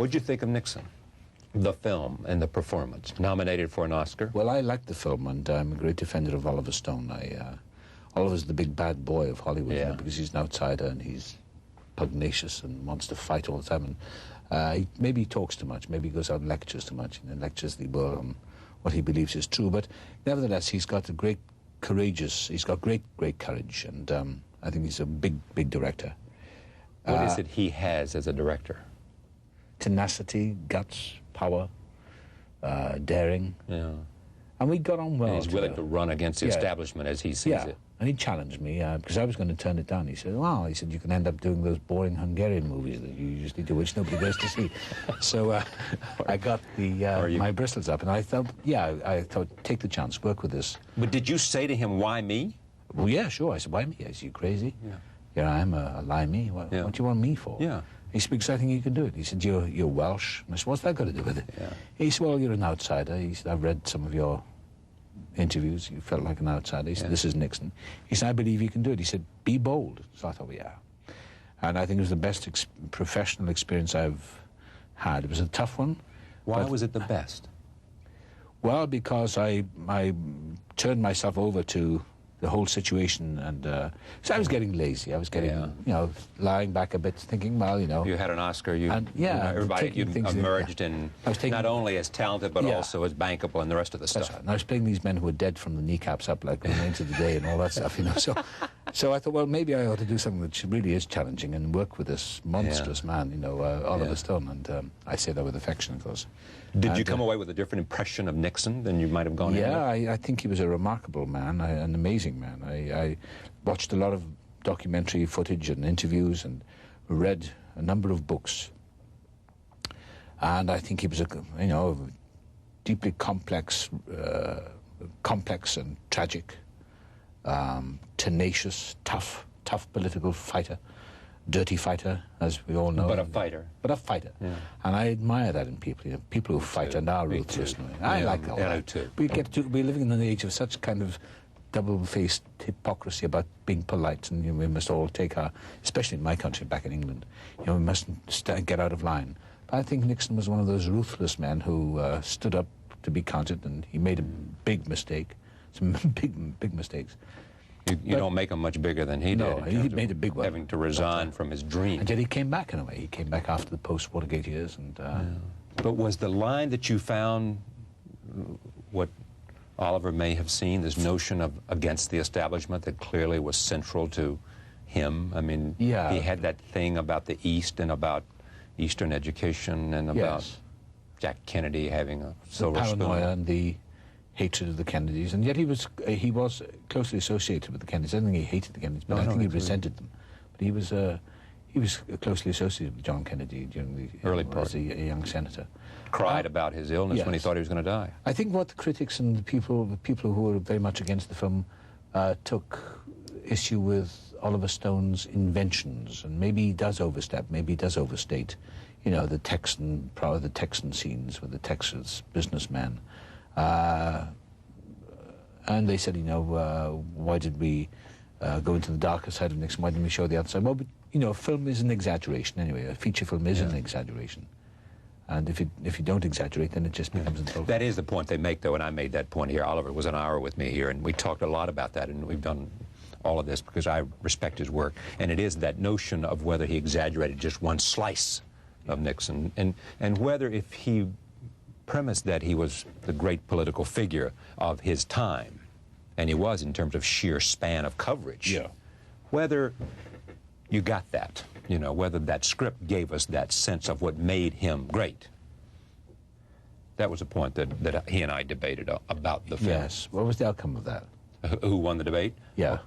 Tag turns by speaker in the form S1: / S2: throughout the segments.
S1: What'd you think of Nixon? The film and the performance, nominated for an Oscar?
S2: Well, I like the film, and I'm a great defender of Oliver Stone. Oliver's the big bad boy of Hollywood, you know, because he's an outsider and he's pugnacious and wants to fight all the time. And maybe he talks too much, maybe he goes out and lectures too much, and lectures the world on what he believes is true. But nevertheless, he's got a great courage, and I think he's a big director.
S1: What is it he has as a director?
S2: Tenacity, guts, power, daring.
S1: Yeah.
S2: And we got on well.
S1: And he's willing to run against the establishment as he sees it.
S2: And he challenged me, because I was going to turn it down. He said, well, he said, you can end up doing those boring Hungarian movies that you usually do, which nobody goes to see. So I got my bristles up, and I thought, take the chance, work with this.
S1: But did you say to him, why me?
S2: Well, yeah, sure. I said, why me? I said, you crazy? Yeah. Here I am, a lie-me. What do you want me for?
S1: Yeah.
S2: He said, because I think you can do it. He said, you're Welsh. And I said, what's that got to do with it? Yeah. He said, well, you're an outsider. He said, I've read some of your interviews. You felt like an outsider. He said, this is Nixon. He said, I believe you can do it. He said, be bold. So I thought, well, yeah. And I think it was the best professional experience I've had. It was a tough one.
S1: Why was it the best?
S2: Well, because I turned myself over to the whole situation, and so I was getting lazy. I was getting, you know, lying back a bit, thinking, well, you know.
S1: You had an Oscar. Everybody emerged in not only as talented, but also as bankable and the rest of the stuff.
S2: Right. And I was playing these men who were dead from the kneecaps up, like remains of the day and all that stuff, you know. So I thought, well, maybe I ought to do something that really is challenging and work with this monstrous man, you know, Oliver Stone. And I say that with affection, of course.
S1: Did you come away with a different impression of Nixon than you might have gone in with?
S2: Yeah, I think he was a remarkable man, an amazing man. I watched a lot of documentary footage and interviews and read a number of books. And I think he was a deeply complex and tragic, tenacious, tough political fighter. Dirty fighter, as we all know.
S1: But a fighter.
S2: Yeah. And I admire that in people. You know, people who fight and are ruthless. I like all that.
S1: Too.
S2: We're living in an age of such kind of double-faced hypocrisy about being polite, and we must all take especially in my country, back in England, we mustn't get out of line. But I think Nixon was one of those ruthless men who stood up to be counted, and he made a big mistake, some big mistakes.
S1: You don't make him much bigger than he did.
S2: No, he made a big one.
S1: Having to resign from his dream.
S2: And yet he came back in a way. He came back after the post-Watergate years.
S1: But was the line that you found what Oliver may have seen, this notion of against the establishment that clearly was central to him? I mean, he had that thing about the East and about Eastern education and about Jack Kennedy having a silver spoon.
S2: The paranoia and the hatred of the Kennedys, and yet he was closely associated with the Kennedys. I don't think he hated the Kennedys, but I think he resented them. But he was closely associated with John Kennedy during the
S1: early part
S2: as a young senator.
S1: Cried about his illness when he thought he was going to die.
S2: I think what the critics and the people who were very much against the film took issue with Oliver Stone's inventions, and maybe he does overstep, maybe he does overstate, you know, the Texan scenes with the Texas businessman. And they said, you know, why did we go into the darker side of Nixon? Why didn't we show the other side? Well, but, you know, film is an exaggeration anyway. A feature film is an exaggeration. And if you don't exaggerate, then it just becomes insulting.
S1: That is the point they make, though, and I made that point here. Oliver was an hour with me here, and we talked a lot about that, and we've done all of this because I respect his work. And it is that notion of whether he exaggerated just one slice of Nixon, and whether if he premise that he was the great political figure of his time, and he was in terms of sheer span of coverage, whether you got that, you know, whether that script gave us that sense of what made him great. That was a point that he and I debated about the film.
S2: Yes. What was the outcome of that?
S1: Who won the debate?
S2: Yeah.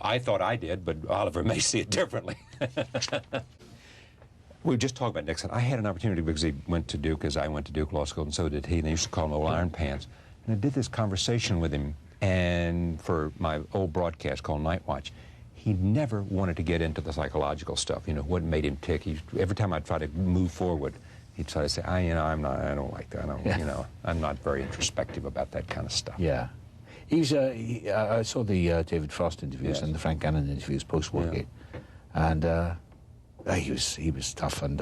S1: I thought I did, but Oliver may see it differently. We were just talking about Nixon. I had an opportunity because he went to Duke, as I went to Duke Law School, and so did he. And they used to call him Old Iron Pants. And I did this conversation with him, and for my old broadcast called Night Watch, he never wanted to get into the psychological stuff. You know, what made him tick. Every time I try to move forward, he'd try to say, I don't like that. You know, I'm not very introspective about that kind of stuff.
S2: Yeah. I saw the David Frost interviews and the Frank Gannon interviews post-Watergate, and he was tough, and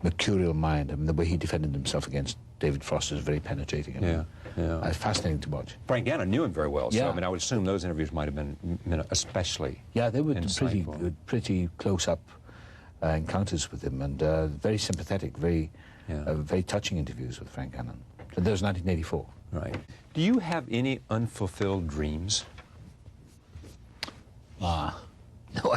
S2: mercurial mind. I mean, the way he defended himself against David Foster is very penetrating. I mean, it's fascinating to watch.
S1: Frank Gannon knew him very well, so
S2: Yeah.
S1: I mean, I would assume those interviews might have been especially
S2: Yeah, they were pretty
S1: insightful.
S2: good, pretty close-up encounters with him, and very sympathetic, very touching interviews with Frank Gannon. So that was 1984.
S1: Right. Do you have any unfulfilled dreams?
S2: No,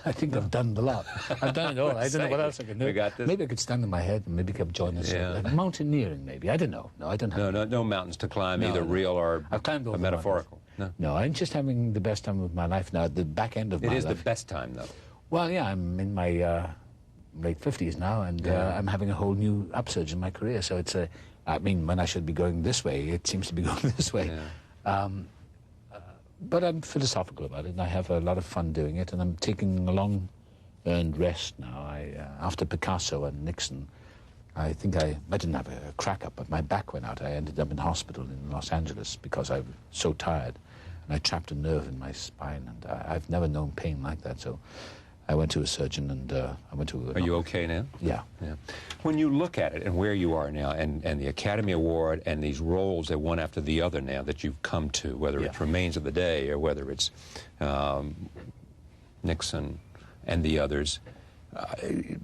S2: I think I've done a lot. I've done it all. I don't know what else I can do.
S1: We got this.
S2: Maybe I could stand on my head and maybe keep joining us.
S1: Yeah.
S2: Like mountaineering, maybe. I don't know. No, I don't have.
S1: No mountains to climb,
S2: No,
S1: either
S2: no.
S1: real or
S2: I've climbed all the
S1: metaphorical.
S2: No, I'm just having the best time of my life now. At the back end of
S1: It
S2: my
S1: is
S2: life.
S1: the best time, though.
S2: Well, yeah, I'm in my late 50s now, and I'm having a whole new upsurge in my career. So it's I mean, when I should be going this way, it seems to be going this way.
S1: Yeah.
S2: But I'm philosophical about it, and I have a lot of fun doing it, and I'm taking a long-earned rest now. After Picasso and Nixon, I think I didn't have a crack-up, but my back went out. I ended up in hospital in Los Angeles because I was so tired, and I trapped a nerve in my spine, and I've never known pain like that, so I went to a surgeon, and I went to...
S1: Are you okay now?
S2: Yeah.
S1: When you look at it and where you are now, and the Academy Award and these roles that one after the other now that you've come to, whether it's Remains of the Day or whether it's Nixon and the others,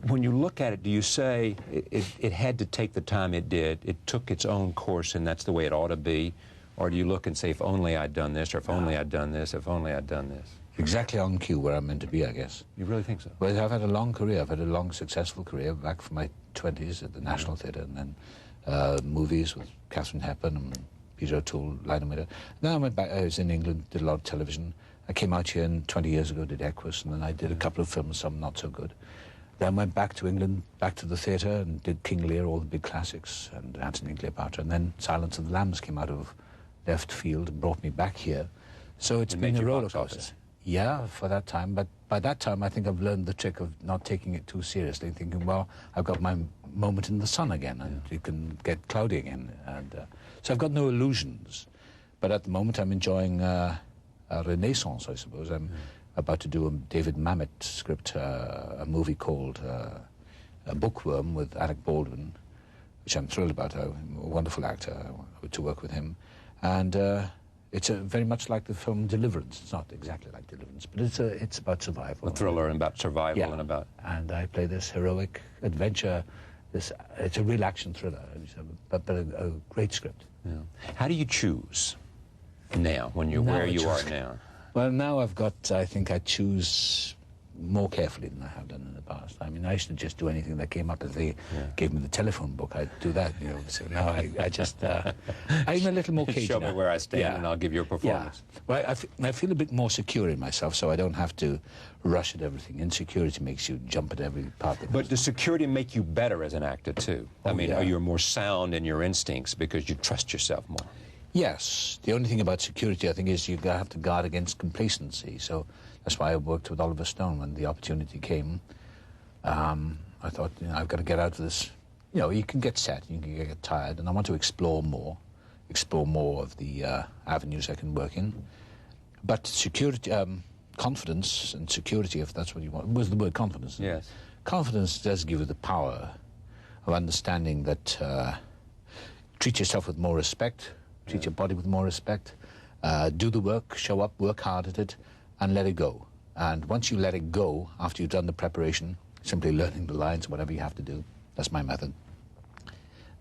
S1: when you look at it, do you say it had to take the time it did, it took its own course and that's the way it ought to be? Or do you look and say, if only I'd done this, or if only I'd done this, if only I'd done this?
S2: Exactly on cue where I'm meant to be, I guess.
S1: You really think so?
S2: Well, I've had a long career. I've had a long, successful career back from my 20s at the National Theatre, and then movies with Catherine Hepburn and Peter O'Toole, Lionel Miller. Then I went back. I was in England, did a lot of television. I came out here 20 years ago, did Equus, and then I did a couple of films, some not so good. Then went back to England, back to the theatre, and did King Lear, all the big classics, and Antony and Cleopatra. And then Silence of the Lambs came out of left field and brought me back here. So it's been a roller coaster. Yeah, for that time. But by that time, I think I've learned the trick of not taking it too seriously, thinking, well, I've got my moment in the sun again, and it can get cloudy again. And so I've got no illusions. But at the moment, I'm enjoying a renaissance, I suppose. I'm about to do a David Mamet script, a movie called A Bookworm with Alec Baldwin, which I'm thrilled about. A wonderful actor, to work with him. And it's very much like the film Deliverance. It's not exactly like Deliverance, but it's about survival.
S1: A thriller and about survival and about...
S2: And I play this heroic adventure. It's a real action thriller, but a great script.
S1: Yeah. How do you choose now, when you're where you are now?
S2: Well, now I think I choose more carefully than I have done in the past. I mean, I used to just do anything that came up. If they gave me the telephone book, I'd do that, you know. So now I just, I'm a little more cagey
S1: Show me
S2: now.
S1: where I stand and I'll give you a performance.
S2: Yeah. Well, I feel a bit more secure in myself, so I don't have to rush at everything. Insecurity makes you jump at every part.
S1: But does security make you better as an actor, too? I mean,
S2: yeah.
S1: are you more sound in your instincts because you trust yourself more?
S2: Yes. The only thing about security, I think, is you have to guard against complacency. So that's why I worked with Oliver Stone when the opportunity came. I thought, you know, I've got to get out of this. You know, you can get set, you can get tired, and I want to explore more of the avenues I can work in. But security, confidence and security, if that's what you want, was the word confidence.
S1: Yes.
S2: Confidence does give you the power of understanding that treat yourself with more respect, treat your body with more respect, do the work, show up, work hard at it, and let it go. And once you let it go, after you've done the preparation, simply learning the lines, whatever you have to do, that's my method,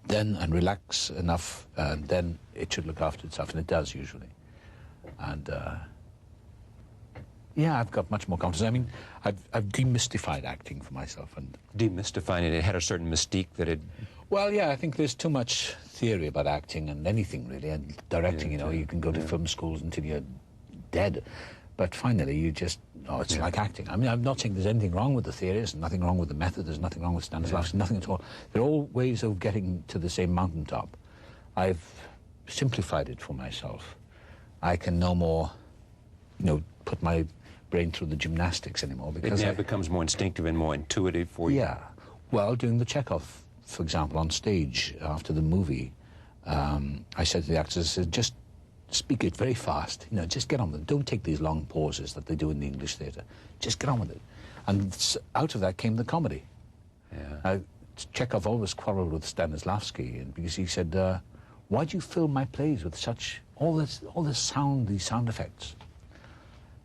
S2: then, and relax enough, and then it should look after itself, and it does usually. And yeah, I've got much more confidence. I mean, I've demystified acting for myself. And
S1: demystifying it, it had a certain mystique that it...
S2: Well, yeah, I think there's too much theory about acting and anything, really, and directing, you know. You can go to film schools until you're dead, but finally you just, it's like acting. I mean, I'm not saying there's anything wrong with the theory, there's nothing wrong with the method, there's nothing wrong with Stanislavski, nothing at all. They're all ways of getting to the same mountaintop. I've simplified it for myself. I can no more, you know, put my brain through the gymnastics anymore, because
S1: it now becomes more instinctive and more intuitive for you.
S2: Yeah. Well, doing the Chekhov, for example, on stage after the movie, I said to the actors, I said, just speak it very fast. You know, just get on with it. Don't take these long pauses that they do in the English theatre. Just get on with it. And out of that came the comedy.
S1: Yeah.
S2: Chekhov always quarrelled with Stanislavski, because he said, why do you fill my plays with such, all this sound, these sound effects?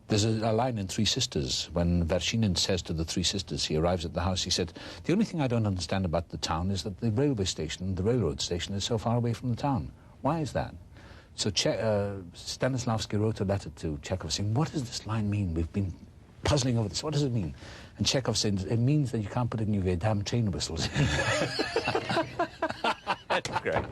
S2: There's a line in Three Sisters when Vershinin says to the Three Sisters, he arrives at the house, he said, the only thing I don't understand about the town is that the railway station, the railroad station, is so far away from the town. Why is that? So Stanislavski wrote a letter to Chekhov saying, what does this line mean? We've been puzzling over this. What does it mean? And Chekhov said, it means that you can't put any of your damn train whistles in.
S1: That's great.